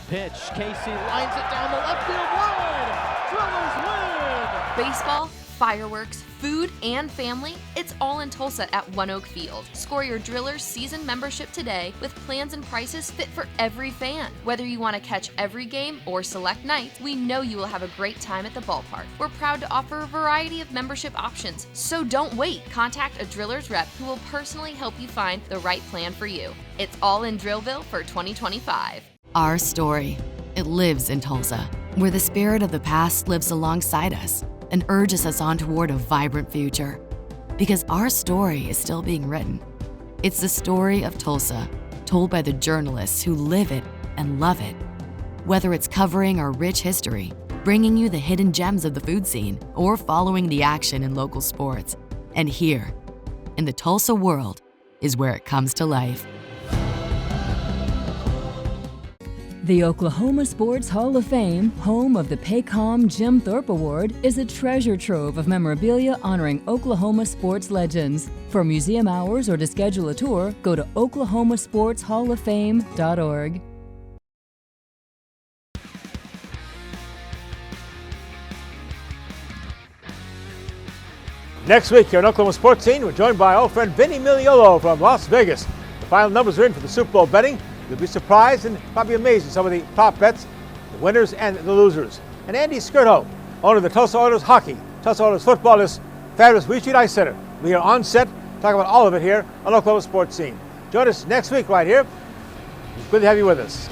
Pitch, Casey lines it down the left field line. Drillers win! Baseball, fireworks, food, and family, it's all in Tulsa at One Oak Field. Score your Drillers season membership today with plans and prices fit for every fan. Whether you want to catch every game or select nights, we know you will have a great time at the ballpark. We're proud to offer a variety of membership options, so don't wait. Contact a Drillers rep who will personally help you find the right plan for you. It's all in Drillville for 2025. Our story, it lives in Tulsa, where the spirit of the past lives alongside us and urges us on toward a vibrant future. Because our story is still being written. It's the story of Tulsa, told by the journalists who live it and love it. Whether it's covering our rich history, bringing you the hidden gems of the food scene, or following the action in local sports. And here, in the Tulsa world, is where it comes to life. The Oklahoma Sports Hall of Fame, home of the Paycom Jim Thorpe Award, is a treasure trove of memorabilia honoring Oklahoma sports legends. For museum hours or to schedule a tour, go to oklahomasportshalloffame.org. Next week here on Oklahoma Sports Scene, we're joined by old friend Vinny Miliolo from Las Vegas. The final numbers are in for the Super Bowl betting. You'll be surprised and probably amazed at some of the top bets, the winners and the losers. And Andy Skirto, owner of the Tulsa Oilers Hockey, Tulsa Oilers Football, this fabulous Wheat Street Ice Center. We are on set, talking about all of it here on Oklahoma Sports Scene. Join us next week right here. It's good to have you with us.